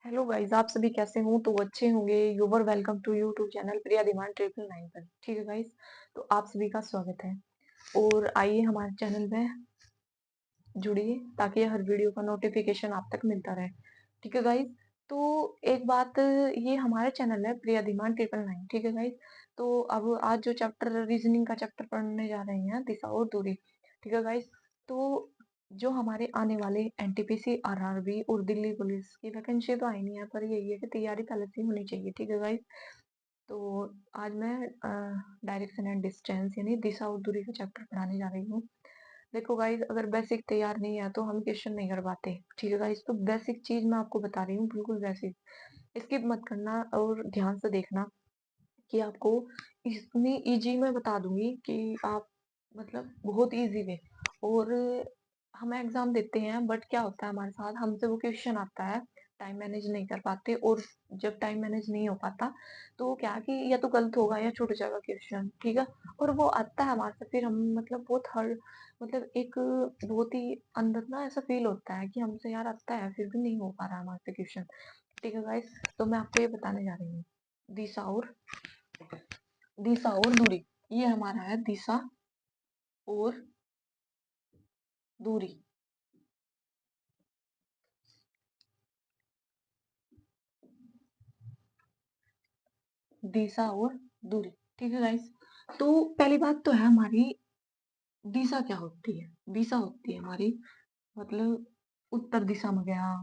Hello guys, आप सभी कैसे हो? तो अच्छे होंगे। You are welcome to YouTube channel Priya demand 999 पर। ठीक है गाइस, तो आप सभी का स्वागत है और आइए हमारे चैनल में जुड़िए ताकि हर वीडियो का नोटिफिकेशन आप तक मिलता रहे। ठीक है गाइस, तो एक बात, ये हमारा चैनल है प्रिया डिमांड 999। ठीक है गाइस, तो अब आज जो चैप्टर रीजनिंग का चैप्टर पढ़ने जा रहे हैं, दिशा और दूरी। ठीक है गाइस, तो जो हमारे आने वाले एनटीपीसी, आरआरबी और दिल्ली पुलिस की वैकेंसी तो आई नहीं है, पर यही है कि तैयारी पहले से ही होनी चाहिए। ठीक है गाइस, तो आज मैं डायरेक्शन एंड डिस्टेंस यानी दिशा और दूरी का चैप्टर पढ़ाने जा रही हूँ। देखो गाइस, अगर बेसिक तैयार नहीं है तो हम क्वेश्चन नहीं कर पाते। ठीक है गाइस, तो बेसिक चीज मैं आपको बता रही हूँ, बिल्कुल बेसिक। स्किप मत करना और ध्यान से देखना कि आपको इतनी इजी मैं बता दूंगी कि आप मतलब बहुत इजी वे। और हम एग्जाम देते हैं, बट क्या होता है हमारे साथ, हमसे वो क्वेश्चन आता है, टाइम मैनेज नहीं कर पाते। और जब टाइम मैनेज नहीं हो पाता तो क्या कि या तो गलत होगा या छूट जाएगा क्वेश्चन। ठीक है, और वो आता है हमारे से, फिर हम मतलब बहुत हर मतलब एक बहुत ही अंदर ना ऐसा फील होता है कि हमसे यार आता है फिर भी नहीं हो पा रहा हमारे से क्वेश्चन। ठीक है गाइस, तो मैं आपको ये बताने जा रही हूँ, दिशा और दिशा और दूरी। ये हमारा है दिशा और दूरी। दिशा और दूरी। ठीक है गाइस, तो पहली बात तो है हमारी, दिशा क्या होती है? दिशा होती है हमारी मतलब उत्तर दिशा में गया,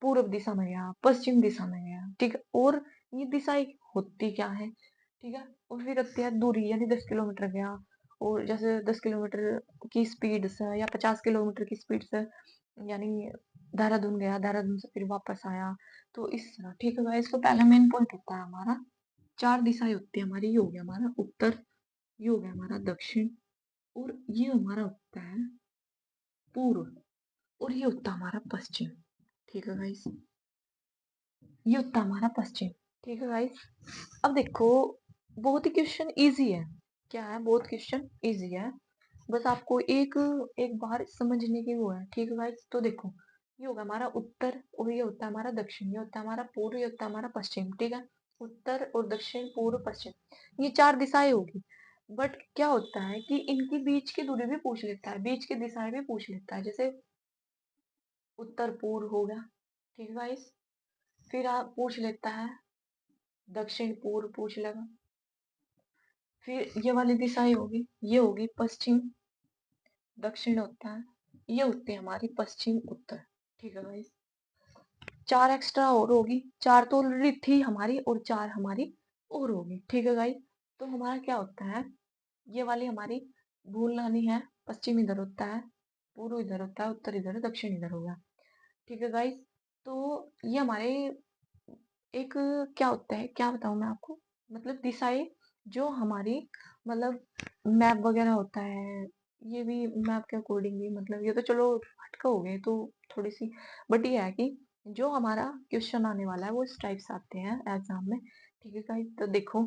पूर्व दिशा में गया, पश्चिम दिशा में गया। ठीक है, और ये दिशा एक होती क्या है? ठीक है, और फिर रखते हैं दूरी यानी 10 किलोमीटर गया, और जैसे 10 किलोमीटर की स्पीड से या 50 किलोमीटर की स्पीड से, यानी देहरादून गया, देहरादून से फिर वापस आया। तो इस तरह। ठीक है गाइस, तो पहला मेन पॉइंट होता है हमारा, चार दिशाएं होती है हमारी। ये हो गया हमारा उत्तर, ये हो गया हमारा दक्षिण, और ये हमारा होता है पूर्व, और ये होता है हमारा पश्चिम। ठीक है गाइस, ये होता है हमारा पश्चिम। ठीक है गाइस, अब देखो, बहुत ही क्वेश्चन इजी है। क्या है? बहुत क्वेश्चन इजी है, बस आपको एक एक बार समझने की वो है। ठीक है गाइस, तो देखो, ये होगा हमारा उत्तर, और ये होता है हमारा दक्षिण, ये होता है हमारा पूर्व, ये होता है हमारा पश्चिम। ठीक है, उत्तर और दक्षिण, पूर्व, पश्चिम, ये चार दिशाएं होगी। बट क्या होता है कि इनके बीच की दूरी भी पूछ लेता है, बीच की दिशाएं भी पूछ लेता है। जैसे उत्तर पूर्व हो गया। ठीक है गाइस, फिर आप पूछ लेता है दक्षिण पूर्व, पूछ लेगा। फिर ये वाली दिशाएं होगी, ये होगी पश्चिम, दक्षिण होता है, ये होती है हमारी पश्चिम, उत्तर। ठीक है गाइस, चार एक्स्ट्रा और होगी, चार तो ऑलरेडी थी हमारी और चार हमारी और होगी। ठीक है गाइस, तो हमारा क्या होता है, ये वाली हमारी भूल नहीं है। पश्चिम इधर होता है, पूर्व इधर होता है, उत्तर इधर है, दक्षिण इधर होगा। ठीक है गाइस, तो ये हमारे एक क्या होता है, क्या बताऊं मैं आपको, मतलब दिशाएं जो हमारी मतलब मैप वगैरह होता है, ये भी मैप के अकॉर्डिंग भी, मतलब ये तो चलो हटका हो गए तो थोड़ी सी, बट ये है कि जो हमारा क्वेश्चन आने वाला है वो इस टाइप से आते हैं एग्जाम में। ठीक है गाइस, तो देखो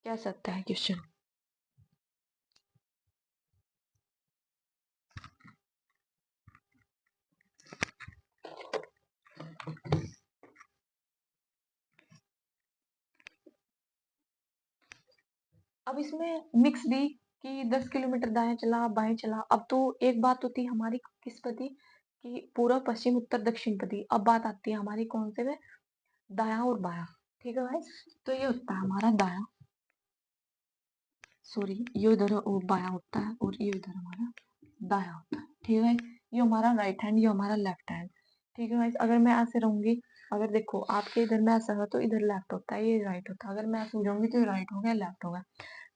कैसा आता है क्वेश्चन। अब इसमें मिक्स दी कि 10 किलोमीटर दाएं चला, बाएं चला। अब तो एक बात होती है हमारी किस पति कि पूर्व, पश्चिम, उत्तर, दक्षिण पति। अब बात आती है हमारी कौन से में, दाया और बाया। ठीक है भाई, तो ये होता है हमारा दाया, सॉरी, ये इधर बाया होता है, और ये इधर हमारा दाया होता है। ठीक है, ये हमारा राइट हैंड, ये हमारा लेफ्ट हैंड। ठीक है भाई, अगर मैं ऐसे रहूंगी, अगर देखो आपके इधर में ऐसा है तो इधर लेफ्ट होता है, ये राइट होता है। अगर मैं ऐसे हो जाऊंगी तो ये राइट हो गया, लेफ्ट हो गया।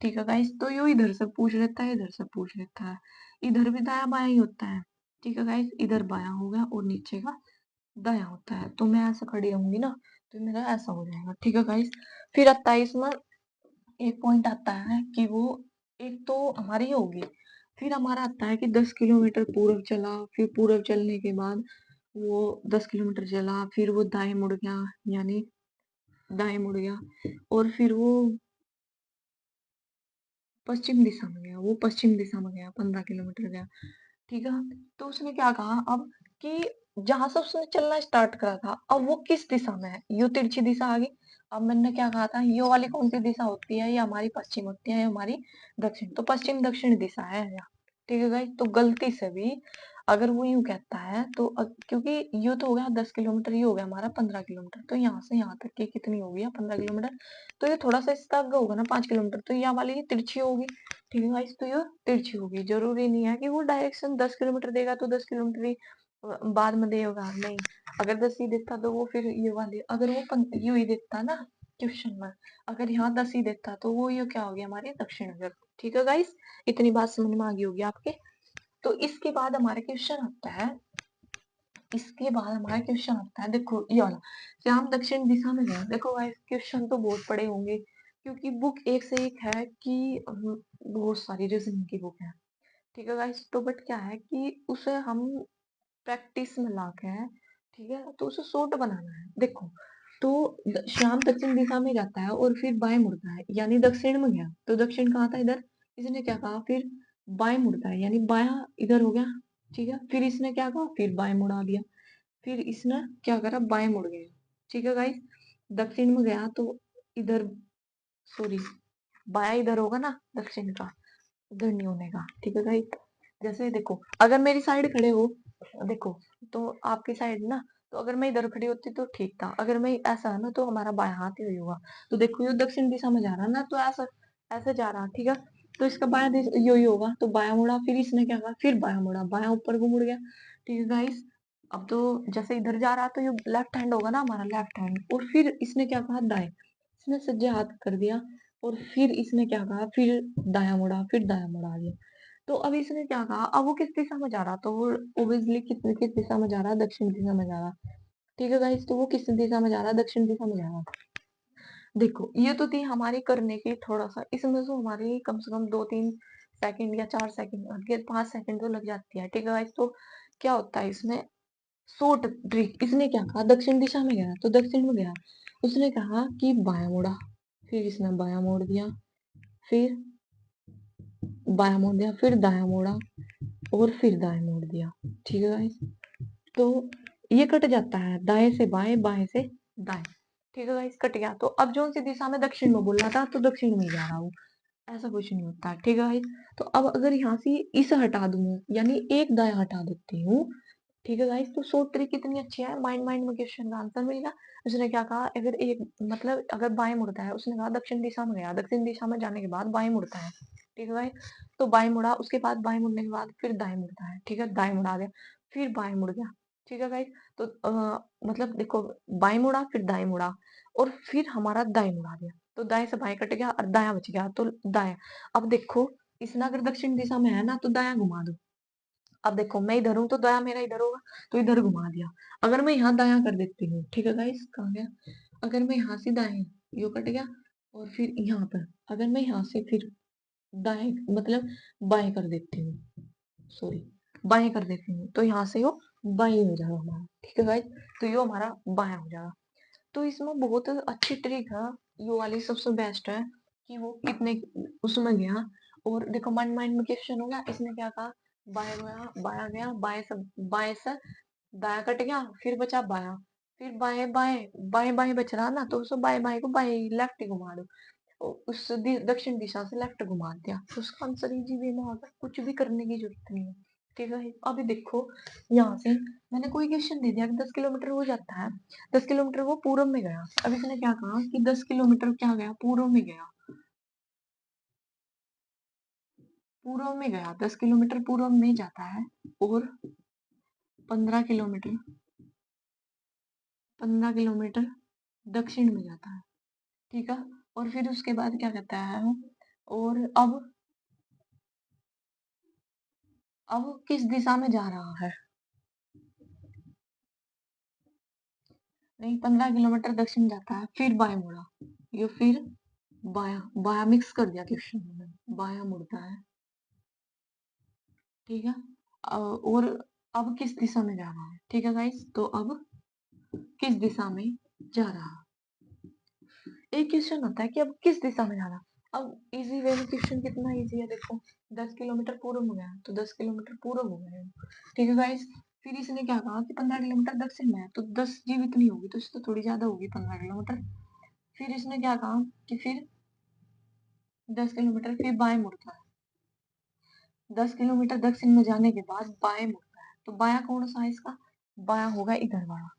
ठीक है गाइस, तो यो इधर से पूछ लेता है, इधर से पूछ लेता है, इधर भी दाया बाया ही होता है। ठीक है गाइस, इधर बाया हो गया और नीचे का दाया होता है। तो मैं ऐसा खड़ी रहूंगी ना, तो मेरा ऐसा हो जाएगा। ठीक है गाइस, फिर आता है इसमें एक पॉइंट आता है कि वो एक तो हमारी होगी, फिर हमारा आता है कि 10 किलोमीटर पूर्व चला, फिर पूर्व चलने के बाद वो 10 किलोमीटर चला, फिर वो दाएं मुड़ गया, यानी दाएं मुड़ गया, और फिर वो पश्चिम दिशा में गया, वो पश्चिम दिशा में गया, 15 किलोमीटर गया। ठीक है, तो उसने क्या कहा अब कि जहां से उसने चलना स्टार्ट करा था, अब वो किस दिशा में है, यू तिरछी दिशा आ गई। अब मैंने क्या कहा था, ये वाली कौन सी दिशा होती है, ये हमारी पश्चिम होती है, ये हमारी दक्षिण, तो पश्चिम दक्षिण दिशा है यहाँ। ठीक है गाइस, तो गलती से भी अगर वो यूं कहता है तो क्योंकि ये तो हो गया 10 किलोमीटर, ये हो गया हमारा 15 किलोमीटर, तो यहाँ से यहाँ तक की कितनी होगी 15 किलोमीटर, तो ये थोड़ा सा इसका आगे होगा ना 5 किलोमीटर, तो ये वाली तिरछी होगी। ठीक है गाइस, तो ये तिरछी होगी, जरूरी नहीं है कि वो डायरेक्शन 10 किलोमीटर देगा तो 10 किलोमीटर ही बाद में देगा, नहीं। अगर 10 ही देता तो वो फिर ये वाली, अगर वो यूं ही देता ना क्वेश्चन में, अगर यहाँ 10 ही देता तो वो ये क्या हो गया हमारे दक्षिण अगर। ठीक है गाइस, इतनी बात समझ में आ गई होगी आपके। तो इसके बाद हमारा क्वेश्चन आता है, इसके बाद हमारा क्वेश्चन आता है, देखो ये वाला, श्याम दक्षिण दिशा में गया। देखो गाइस, क्वेश्चन तो बहुत पड़े होंगे क्योंकि बुक एक से एक है कि बहुत सारी रीजनिंग की बुक है। ठीक है गाइस, तो बट क्या है कि उसे हम प्रैक्टिस में लाके है, ठीक है, तो उसे शॉर्ट बनाना है। देखो, तो श्याम दक्षिण दिशा में जाता है और फिर बाएं मुड़ता है, यानी दक्षिण में गया, तो दक्षिण कहाँ था, इधर। इसने क्या कहा, फिर बाएं मुड़ता है, यानी बाया इधर हो गया। ठीक है, फिर इसने क्या कहा, फिर बाएं मुड़ा दिया, फिर इसने क्या करा, बाएं मुड़ गया। ठीक है गाइस, दक्षिण में गया तो इधर, सॉरी, बाया इधर होगा ना दक्षिण का, उधर नहीं होने का। ठीक है गाइस, जैसे देखो, अगर मेरी साइड खड़े हो, देखो, तो आपकी साइड ना, तो अगर मैं इधर खड़ी होती तो ठीक था, अगर मैं ऐसा है ना तो हमारा बायां हाथ ही होगा। तो देखो ये दक्षिण दिशा में जा रहा ना, तो ऐसा ऐसे जा रहा। ठीक है, तो इसका बायां यो ही होगा, तो बायां मुड़ा, फिर इसने क्या कहा, फिर बायां मुड़ा, बायां ऊपर को मुड़ गया। ठीक है गाइस, अब तो जैसे इधर जा रहा तो ये लेफ्ट हैंड होगा ना हमारा, लेफ्ट हैंड, और फिर इसने क्या कहा, दाएं, इसने सज्जे हाथ कर दिया, और फिर इसने क्या कहा, फिर दाया मुड़ा, फिर दाया मुड़ा दिया। तो अब इसने क्या कहा, अब वो किस दिशा में जा रहा, तो वो ओबियसली किस दिशा में जा रहा, दक्षिण दिशा में जा रहा। ठीक है गाइस, तो वो किस दिशा में जा रहा, दक्षिण दिशा में जा रहा। देखो ये तो थी हमारी करने की, थोड़ा सा इसमें तो हमारी कम से कम 2-3 सेकंड या 4 सेकंड, 5 सेकंड तो लग जाती है। ठीक है गाइस, तो क्या होता है इसमें, शॉर्ट ट्रिक, इसने क्या कहा, दक्षिण दिशा में गया, तो दक्षिण में गया, उसने कहा कि बाया मोड़ा, फिर इसने बाया मोड़ दिया, फिर बाया मोड़ दिया, फिर दाया मोड़ा, और फिर दाएं मोड़ दिया। ठीक है गाइस, तो ये कट जाता है, दाएं से बाएं, बाएं से दाएं। ठीक है गाइस, कट गया, तो अब जो सी दिशा में दक्षिण में बोल रहा था तो दक्षिण में जा रहा हूँ, ऐसा कुछ नहीं होता। ठीक है गाइस, तो अब अगर यहाँ से इसे हटा दूं, यानी एक दाया हटा देती हूँ। ठीक है गाइस, तो शॉर्ट ट्रिक कितनी अच्छी है, माइंड माइंड में क्वेश्चन का आंसर मिल गया। उसने क्या कहा, अगर एक, मतलब अगर बाएं मुड़ता है, उसने कहा दक्षिण दिशा में गया, दक्षिण दिशा में जाने के बाद बाएं मुड़ता है। ठीक है गाइस, तो बाएं मुड़ा, उसके बाद बाएं मुड़ने के बाद फिर दाएं मुड़ता है। ठीक है, दाएं मुड़ा गया, फिर बाएं मुड़ गया। ठीक है गाइस, तो मतलब देखो, बाएं मुड़ा, फिर दाएं मुड़ा, और फिर हमारा दाएं मुड़ा गया, तो दाएं से बाएं कट गया और दाया बच गया, तो दाया। अब देखो, इसने अगर दक्षिण दिशा में है ना तो दाया घुमा दो। अब देखो, मैं इधर हूं तो दाया मेरा इधर होगा, तो इधर घुमा दिया। अगर मैं यहाँ दाया कर देती हूँ, ठीक है गाइस, कहाँ गया, अगर मैं यहाँ से दाएं, यो कट गया, और फिर यहाँ पर अगर मैं यहाँ से फिर दाएं, मतलब बाएं कर देती हूँ, सॉरी, बाएं कर देती हूँ, तो यहाँ से यो बाएं हो जाएगा हमारा। ठीक है गाइस, तो यो हमारा बाया हो जाएगा। तो इसमें बहुत अच्छी ट्रिक है, ये वाली सबसे बेस्ट है कि वो कितने उसमें गया। और देखो, माइंड माइंड में क्वेश्चन हो गया, इसने क्या कहा, बाया गया, बाया गया, बाएं से दाया कट गया, फिर बचा बाया, फिर बाएं बाएं, बाएं बाएं बच रहा ना, तो उसको बाएं बाएं को बाएं लेफ्ट ही घुमा दो, उस दक्षिण दिशा से लेफ्ट घुमा दिया, तो उसका आंसर इजी वे में आ गया, कुछ भी करने की जरूरत नहीं है। ठीक है, अभी देखो, यहाँ से मैंने कोई क्वेश्चन दे दिया कि 10 किलोमीटर हो जाता है, 10 किलोमीटर वो पूरब में गया। अब इसने क्या कहा कि 10 किलोमीटर क्या गया, पूर्व में गया, पूर्व में गया, 10 किलोमीटर पूर्व में जाता है, और 15 किलोमीटर, 15 किलोमीटर दक्षिण में जाता है। ठीक है, और फिर उसके बाद क्या कहता है, और अब किस दिशा में जा रहा है, नहीं, 15 किलोमीटर दक्षिण जाता है, फिर बाएं मुड़ा, ये फिर बाया, बाया मिक्स कर दिया क्वेश्चन में, बाया मुड़ता है। ठीक है, और अब किस दिशा में जा रहा है। ठीक है गाइस, तो अब किस दिशा में जा रहा है, एक क्वेश्चन होता है कि अब किस दिशा में जा रहा। अब इजी वे में क्वेश्चन कितना इजी है, देखो, 10 किलोमीटर पूर्व में गया, तो 10 किलोमीटर पूर्व हो गया। ठीक है गाइस, फिर इसने क्या कहा कि 15 किलोमीटर दक्षिण में है, तो 10 जीवित नहीं होगी, तो इससे थोड़ी ज्यादा होगी 15 किलोमीटर। फिर इसने क्या कहा कि फिर 10 किलोमीटर फिर बाएं मुड़ता है। 10 किलोमीटर दक्षिण में जाने के बाद बाएं मुड़ता है, तो बायां कौन सा है इसका? बायां होगा इधर वाला।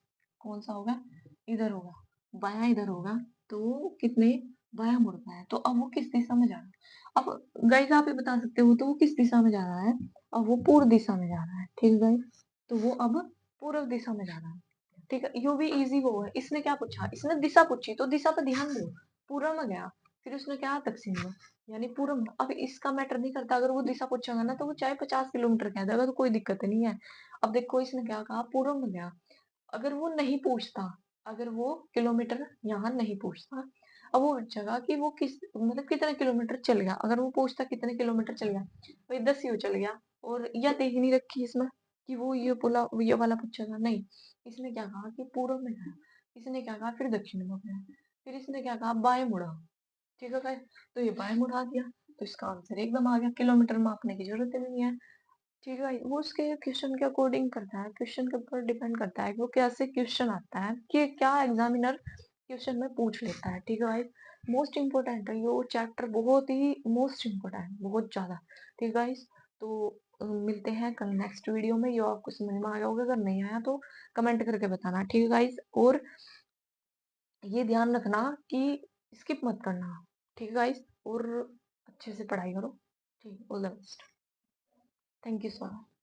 कौन सा होगा? इधर होगा। बायां इधर होगा, तो कितने? बायां मुड़ता है, तो अब वो किस दिशा में जा रहा है? अब गाइस आप ये बता सकते हो, तो वो किस दिशा में जा रहा है? अब वो पूर्व दिशा में जा रहा है, ठीक है गाइस। तो वो अब पूर्व दिशा में जा रहा है, ठीक है। यो भी इजी वो है। इसने क्या पूछा? इसने दिशा पूछी, तो दिशा पर ध्यान दो। पूर्व में गया, फिर उसने क्या? दक्षिण में, यानी पूर्व में। अब इसका मैटर नहीं करता, अगर वो दिशा पूछेगा ना, तो वो चाहे 50 किलोमीटर कह देगा, तो कोई दिक्कत नहीं है। अब देखो इसने क्या कहा? पूर्व में गया। अगर वो नहीं पूछता, अगर वो किलोमीटर यहाँ नहीं पूछता, अब वो पूछेगा कि वो किस मतलब कितने किलोमीटर चल गया। अगर वो पूछता कितने किलोमीटर चल गया, भाई 10 यूं चल गया, और या देख नहीं रखी इसमें कि वो ये बोला, ये वाला पूछेगा नहीं। इसने क्या कहा कि पूर्व में गया। इसने क्या कहा? फिर दक्षिण में गया। फिर इसने क्या कहा? बाएं मुड़ा, ठीक है guys? तो ये बाएं मुड़ा दिया, तो इसका आंसर एकदम आ गया। किलोमीटर मापने की जरूरत ही नहीं है, ठीक है। वो उसके क्वेश्चन के अकॉर्डिंग करता है, क्वेश्चन के ऊपर डिपेंड करता है कि वो कैसे क्वेश्चन आता है, कि क्या एग्जामिनर क्वेश्चन में पूछ लेता है, ठीक है गाइस। मोस्ट इम्पोर्टेंट है ये चैप्टर, बहुत ही मोस्ट इम्पोर्टेंट, बहुत ज्यादा, ठीक है गाइस। तो मिलते हैं कल नेक्स्ट वीडियो में। ये आपको समझ में आया होगा, अगर नहीं आया तो कमेंट करके बताना, ठीक है गाइस। और ये ध्यान रखना कि स्किप मत करना, ठीक है गाइस। और अच्छे से पढ़ाई करो, ठीक, all the best. Thank you so much.